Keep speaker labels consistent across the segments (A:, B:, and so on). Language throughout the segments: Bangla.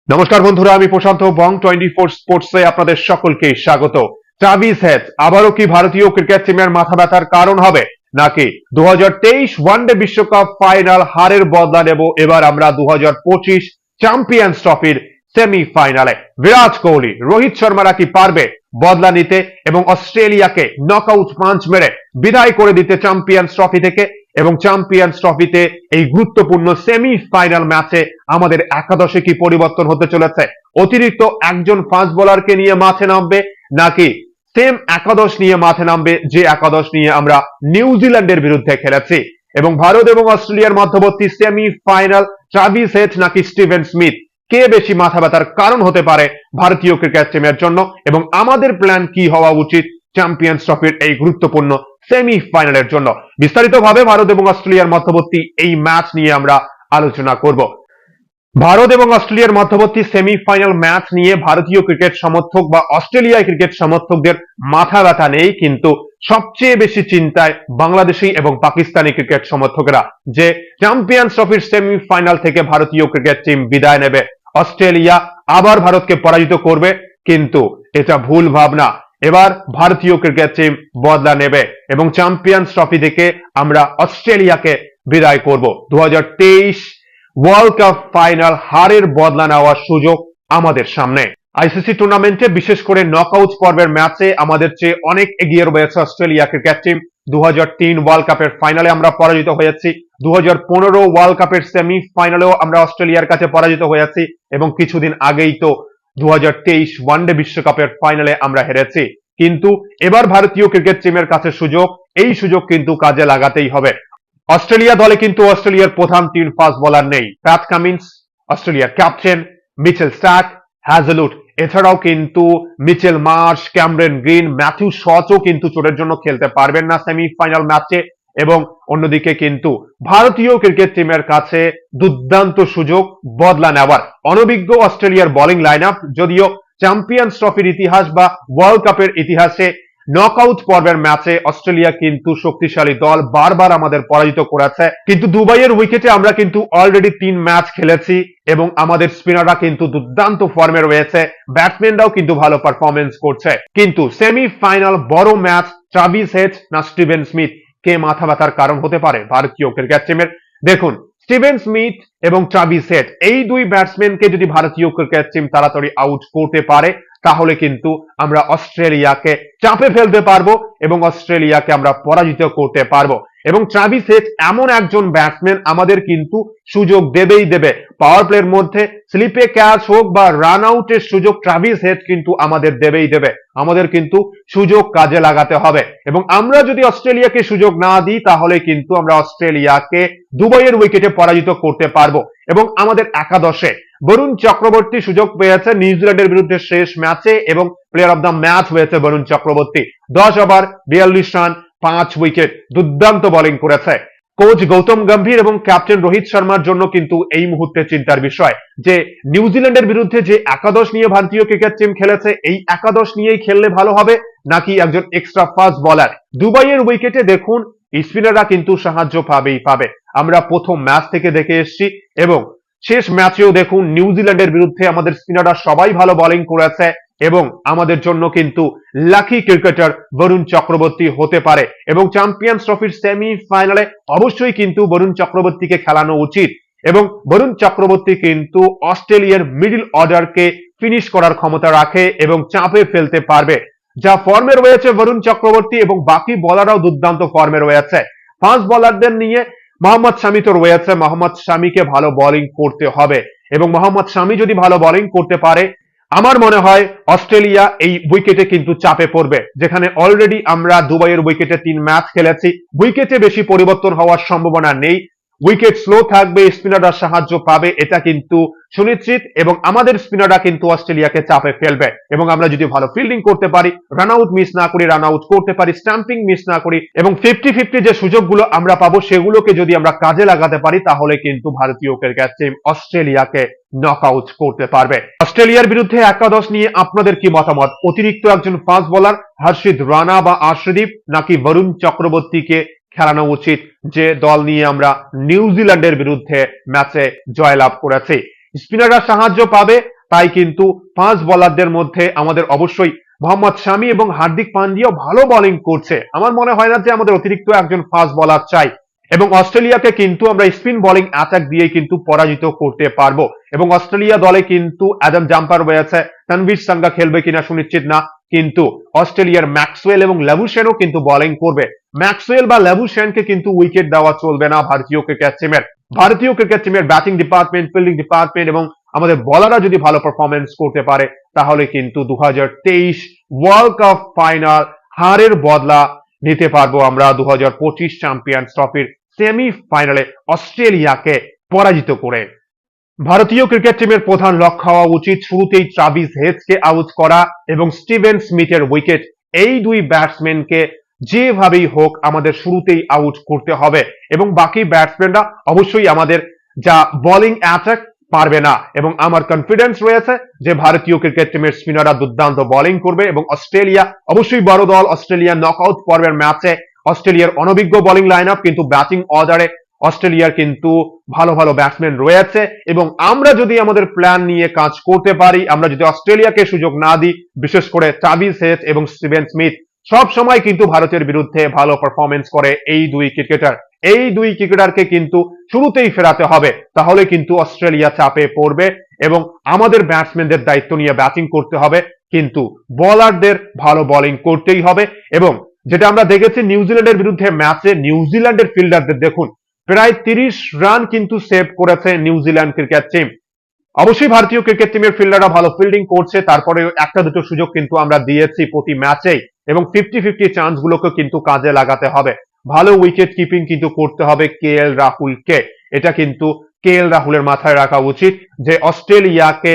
A: নমস্কার বন্ধুরা, আমি প্রশান্ত বং 24 স্পোর্টসে আপনাদের সকলকে স্বাগত। ট্রাভিস হেড আবারও কি ভারতীয় ক্রিকেট টিমের মাথা ব্যথার কারণ হবে, নাকি 2023 ওয়ানডে বিশ্বকাপ ফাইনাল হারের বদলা নেব এবার আমরা 2025 চ্যাম্পিয়ন্স ট্রফির সেমিফাইনালে? বিরাট কোহলি, রোহিত শর্মারা কি পারবে বদলা নিতে এবং অস্ট্রেলিয়াকে নকআউট পাঞ্চ মেরে বিদায় করে দিতে চ্যাম্পিয়ন্স ট্রফি থেকে? এবং চ্যাম্পিয়ন্স ট্রফিতে এই গুরুত্বপূর্ণ সেমিফাইনাল ম্যাচে আমাদের একাদশে কি পরিবর্তন হতে চলেছে? অতিরিক্ত একজন ফাস্ট বোলারকে নিয়ে মাঠে নামবে, নাকি সেম একাদশ নিয়ে মাঠে নামবে যে একাদশ নিয়ে আমরা নিউজিল্যান্ডের বিরুদ্ধে খেলেছি? এবং ভারত এবং অস্ট্রেলিয়ার মধ্যবর্তী সেমিফাইনাল, ট্রাভিস হেড নাকি স্টিভেন স্মিথ, কে বেশি মাথা ব্যথার কারণ হতে পারে ভারতীয় ক্রিকেট টিমের জন্য? এবং আমাদের প্ল্যান কি হওয়া উচিত চ্যাম্পিয়ন্স ট্রফির এই গুরুত্বপূর্ণ সেমিফাইনালের জন্য? বিস্তারিতভাবে ভারত এবং অস্ট্রেলিয়ার মধ্যবর্তী এই ম্যাচ নিয়ে আমরা আলোচনা করব। ভারত এবং অস্ট্রেলিয়ার মধ্যবর্তী সেমিফাইনাল ম্যাচ নিয়ে ভারতীয় ক্রিকেট সমর্থক বা অস্ট্রেলিয়ায় ক্রিকেট সমর্থকদের মাথা ব্যথা নেই, কিন্তু সবচেয়ে বেশি চিন্তায় বাংলাদেশি এবং পাকিস্তানি ক্রিকেট সমর্থকেরা, যে চ্যাম্পিয়ন্স ট্রফির সেমিফাইনাল থেকে ভারতীয় ক্রিকেট টিম বিদায় নেবে, অস্ট্রেলিয়া আবার ভারতকে পরাজিত করবে। কিন্তু এটা ভুল ভাবনা। এবার ভারতীয় ক্রিকেট টিম বদলা নেবে এবং চ্যাম্পিয়ন্স ট্রফি থেকে আমরা অস্ট্রেলিয়াকে বিদায় করব। 2023 ওয়ার্ল্ড কাপ ফাইনাল হারের বদলা নেওয়ার সুযোগ আমাদের সামনে। আইসিসি টুর্নামেন্টে বিশেষ করে নকআউট পর্বের ম্যাচে আমাদের চেয়ে অনেক এগিয়ে রয়েছে অস্ট্রেলিয়া ক্রিকেট টিম। 2003 ওয়ার্ল্ড কাপের ফাইনালে আমরা পরাজিত হয়েছি, 2015 ওয়ার্ল্ড কাপের সেমিফাইনালেও আমরা অস্ট্রেলিয়ার কাছে পরাজিত হয়েছি, এবং কিছুদিন আগেই তো 2023 ওয়ানডে বিশ্বকাপের ফাইনালে আমরা হেরেছি। কিন্তু এবার ভারতীয় ক্রিকেট টিমের কাছে সুযোগ, এই সুযোগ কিন্তু কাজে লাগাতেই হবে। অস্ট্রেলিয়া দলে কিন্তু অস্ট্রেলিয়ার প্রধান তিন ফাস্ট বোলার নেই। প্যাট কামিন্স, অস্ট্রেলিয়ার ক্যাপ্টেন, মিচেল স্টার্ক, হ্যাজেলউড, এছাড়াও কিন্তু Mitchell Marsh, Cameron Green, Matthew শচও কিন্তু চোটের জন্য খেলতে পারবেন না সেমিফাইনাল ম্যাচে। এবং অন্যদিকে কিন্তু ভারতীয় ক্রিকেট টিমের কাছে দুর্দান্ত সুযোগ বদলা নেওয়ার। অনভিজ্ঞ অস্ট্রেলিয়ার বোলিং লাইন আপ, যদিও চ্যাম্পিয়ন্স ট্রফির ইতিহাস বা ওয়ার্ল্ড কাপের ইতিহাসে নকআউট পর্বের ম্যাচে অস্ট্রেলিয়া কিন্তু শক্তিশালী দল, বারবার আমাদের পরাজিত করেছে। কিন্তু দুবাইয়ের উইকেটে আমরা কিন্তু অলরেডি 3 ম্যাচ খেলেছি এবং আমাদের স্পিনাররা কিন্তু দুর্দান্ত ফর্মে রয়েছে, ব্যাটসম্যানরাও কিন্তু ভালো পারফরমেন্স করছে। কিন্তু সেমিফাইনাল বড় ম্যাচ, ট্রাভিস হেড না স্টিভেন স্মিথ, কে মাথা ব্যথার কারণ হতে পারে ভারতীয় ক্রিকেট টিমের? দেখুন, স্টিভেন স্মিথ এবং ট্রাভিস হেড, এই দুই ব্যাটসম্যানকে যদি ভারতীয় ক্রিকেট টিম তাড়াতাড়ি আউট করতে পারে, তাহলে কিন্তু আমরা অস্ট্রেলিয়াকে চাপে ফেলতে পারবো এবং অস্ট্রেলিয়াকে আমরা পরাজিত করতে পারবো। এবং ট্রাভিস হেড এমন একজন ব্যাটসম্যান, আমাদের কিন্তু সুযোগ দেবেই দেবে। পাওয়ার প্লের মধ্যে স্লিপে ক্যাচ হোক বা রান আউটের সুযোগ, ট্রাভিস হেড কিন্তু আমাদের দেবেই দেবে। আমাদের কিন্তু সুযোগ কাজে লাগাতে হবে, এবং আমরা যদি অস্ট্রেলিয়াকে সুযোগ না দিই, তাহলে কিন্তু আমরা অস্ট্রেলিয়াকে দুবাইয়ের উইকেটে পরাজিত করতে পারবো। এবং আমাদের একাদশে বরুণ চক্রবর্তী সুযোগ পেয়েছে নিউজিল্যান্ডের বিরুদ্ধে শেষ ম্যাচে, এবং প্লেয়ার অফ দ্য ম্যাচ হয়েছে Varun Chakravarthy. 10 over 42 run, 5 wicket, দুর্দান্ত বোলিং করেছে। কোচ গৌতম গম্ভীর এবং ক্যাপ্টেন রোহিত শর্মার জন্য কিন্তু এই মুহূর্তে চিন্তার বিষয় যে নিউজিল্যান্ডের বিরুদ্ধে যে একাদশ নিয়ে ভারতীয় ক্রিকেট টিম খেলেছে, এই একাদশ নিয়েই খেললে ভালো হবে, নাকি একজন এক্সট্রা ফাস্ট বোলার? দুবাইয়ের উইকেটে দেখুন, স্পিনাররা কিন্তু সাহায্য পাবেই পাবে। আমরা প্রথম ম্যাচ থেকে দেখে এসেছি, এবং শেষ ম্যাচেও দেখুন নিউজিল্যান্ডের বিরুদ্ধে আমাদের স্পিনাররা সবাই ভালো বোলিং করেছে, এবং আমাদের জন্য কিন্তু লাকি ক্রিকেটার বরুণ চক্রবর্তী হতে পারে। এবং চ্যাম্পিয়ন্স ট্রফির সেমিফাইনালে অবশ্যই কিন্তু বরুণ চক্রবর্তীকে খেলানো উচিত। এবং বরুণ চক্রবর্তী কিন্তু অস্ট্রেলিয়ার মিডল অর্ডারকে ফিনিশ করার ক্ষমতা রাখে এবং চাপে ফেলতে পারবে। যা ফর্মে রয়েছে বরুণ চক্রবর্তী, এবং বাকি বোলাররাও দুর্দান্ত ফর্মে রয়েছে। ফাস্ট বোলারদের নিয়ে মোহাম্মদ শামি তো রয়েছে, মোহাম্মদ শামিকে ভালো বোলিং করতে হবে, এবং মোহাম্মদ শামি যদি ভালো বোলিং করতে পারে, আমার মনে হয় অস্ট্রেলিয়া এই উইকেটে কিন্তু চাপে পড়বে। যেখানে অলরেডি আমরা দুবাইয়ের উইকেটে 3 ম্যাচ খেলেছি, উইকেটে বেশি পরিবর্তন হওয়ার সম্ভাবনা নেই। উইকেট স্লো থাকবে, স্পিনাররা সাহায্য পাবে, এটা কিন্তু সুনিশ্চিত। এবং আমাদের স্পিনাররা কিন্তু অস্ট্রেলিয়াকে চাপে ফেলবে, এবং আমরা যদি ভালো ফিল্ডিং করতে পারি, রান আউট মিস না করি, রান আউট করতে পারি, স্টাম্পিং মিস না করি, এবং 50-50 যে সুযোগগুলো আমরা পাবো, সেগুলোকে যদি আমরা কাজে লাগাতে পারি, তাহলে কিন্তু ভারতীয় ক্রিকেট টিম অস্ট্রেলিয়াকে নকআউট করতে পারবে। অস্ট্রেলিয়ার বিরুদ্ধে একাদশ নিয়ে আপনাদের কি মতামত? অতিরিক্ত একজন ফাস্ট বোলার হর্ষিত রানা বা আর্শদীপ, নাকি বরুণ চক্রবর্তীকে খেলানো উচিত, যে দল নিয়ে আমরা নিউজিল্যান্ডের বিরুদ্ধে ম্যাচে জয়লাভ করেছি? স্পিনাররা সাহায্য পাবে, তাই কিন্তু ফাস্ট বোলারদের মধ্যে আমাদের অবশ্যই মোহাম্মদ শামি এবং হার্দিক পান্ডিয়াও ভালো বোলিং করছে। আমার মনে হয় না যে আমাদের অতিরিক্ত একজন ফাস্ট বোলার চাই, এবং অস্ট্রেলিয়াকে কিন্তু আমরা স্পিন বোলিং অ্যাটাক দিয়ে কিন্তু পরাজিত করতে পারবো। এবং অস্ট্রেলিয়া দলে কিন্তু অ্যাডাম জাম্পার রয়েছে, তানভীর সাঙ্গা খেলবে কিনা সুনিশ্চিত না, কিন্তু অস্ট্রেলিয়ার ম্যাক্সওয়েল এবং লেবুশেনও কিন্তু বোলিং করবে। ম্যাক্সওয়েল বা লেবুশেনকে কিন্তু উইকেট দেওয়া চলবে না ভারতীয় ক্রিকেট টিমের। ভারতীয় ক্রিকেট টিমের ব্যাটিং ডিপার্টমেন্ট, ফিল্ডিং ডিপার্টমেন্ট এবং আমাদের বোলাররা যদি ভালো পারফরমেন্স করতে পারে, তাহলে কিন্তু 2023 ওয়ার্ল্ড কাপ ফাইনাল হারের বদলা নিতে পারবো আমরা 2025 চ্যাম্পিয়ন্স ট্রফির সেমিফাইনালে অস্ট্রেলিয়াকে পরাজিত করে। ভারতীয় ক্রিকেট টিমের প্রধান লক্ষ্য হওয়া উচিত শুরুতেই ট্রাভিস হেডসকে আউট করা এবং স্টিভেন স্মিথের উইকেট, এই দুই ব্যাটসম্যানকে যেভাবেই হোক আমাদের শুরুতেই আউট করতে হবে। এবং বাকি ব্যাটসম্যানরা অবশ্যই আমাদের যা বোলিং অ্যাটাক পারবে না, এবং আমার কনফিডেন্স রয়েছে যে ভারতীয় ক্রিকেট টিমের স্পিনাররা দুর্দান্ত বোলিং করবে এবং অস্ট্রেলিয়া অবশ্যই বড় দল। অস্ট্রেলিয়া নকআউট পর্বের ম্যাচে অস্ট্রেলিয়ার অনভিজ্ঞ বোলিং লাইন আপ, কিন্তু ব্যাটিং অর্ডারে অস্ট্রেলিয়ার কিন্তু ভালো ভালো ব্যাটসম্যান রয়েছে। এবং আমরা যদি আমাদের প্ল্যান নিয়ে কাজ করতে পারি, আমরা যদি অস্ট্রেলিয়াকে সুযোগ না দিই, বিশেষ করে ট্রাভিস হেড এবং স্টিভেন স্মিথ সব সময় কিন্তু ভারতের বিরুদ্ধে ভালো পারফরমেন্স করে এই দুই ক্রিকেটার, এই দুই ক্রিকেটারকে কিন্তু শুরুতেই ফেরাতে হবে, তাহলে কিন্তু অস্ট্রেলিয়া চাপে পড়বে এবং আমাদের ব্যাটসম্যানদের দায়িত্ব নিয়ে ব্যাটিং করতে হবে, কিন্তু বোলারদের ভালো বোলিং করতেই হবে। এবং যেটা আমরা দেখেছি নিউজিল্যান্ডের বিরুদ্ধে ম্যাচে, নিউজিল্যান্ডের ফিল্ডারদের দেখুন, প্রায় 30 রান কিন্তু সেভ করেছে নিউজিল্যান্ড ক্রিকেট টিম। অবশ্যই ভারতীয় ক্রিকেট টিমের ফিল্ডাররা ভালো ফিল্ডিং করছে, তারপরে একটা দুটো সুযোগ কিন্তু আমরা দিয়েছি প্রতি ম্যাচেই, এবং 50-50 চান্স গুলোকে কিন্তু কাজে লাগাতে হবে। ভালো উইকেট কিপিং কিন্তু করতে হবে কে এল রাহুলকে। এটা কিন্তু কে এল রাহুলের মাথায় রাখা উচিত যে অস্ট্রেলিয়াকে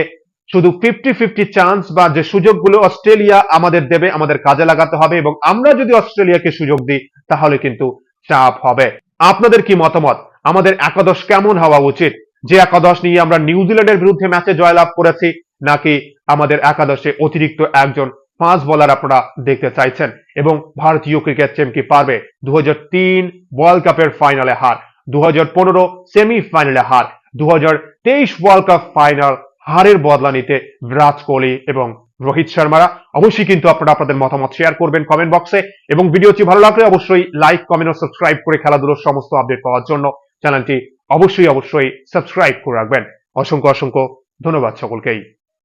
A: শুধু 50-50 চান্স বা যে সুযোগগুলো অস্ট্রেলিয়া আমাদের দেবে আমাদের কাজে লাগাতে হবে, এবং আমরা যদি অস্ট্রেলিয়াকে সুযোগ দিই তাহলে কিন্তু চাপ হবে। আপনাদের কি মতামত? আমাদের একাদশ কেমন হওয়া উচিত? যে একাদশ নিয়ে আমরা নিউজিল্যান্ডের বিরুদ্ধে ম্যাচে জয়লাভ করেছি, নাকি আমাদের একাদশে অতিরিক্ত একজন ফাস্ট বোলার আপনারা দেখতে চাইছেন? এবং ভারতীয় ক্রিকেট টিম কি পারবে 2003 ওয়ার্ল্ড কাপের ফাইনালে হার, 2015 সেমিফাইনালে হার, 2023 ওয়ার্ল্ড কাপ ফাইনাল হারের বদলা নিতে বিরাট কোহলি এবং রোহিত শর্মারা? অবশ্যই কিন্তু আপনারা আপনাদের মতামত শেয়ার করবেন কমেন্ট বক্সে, এবং ভিডিওটি ভালো লাগলে অবশ্যই লাইক, কমেন্ট ও সাবস্ক্রাইব করে খেলাধুলোর সমস্ত আপডেট পাওয়ার জন্য চ্যানেলটি অবশ্যই সাবস্ক্রাইব করে রাখবেন। অসংখ্য অসংখ্য ধন্যবাদ সকলকেই।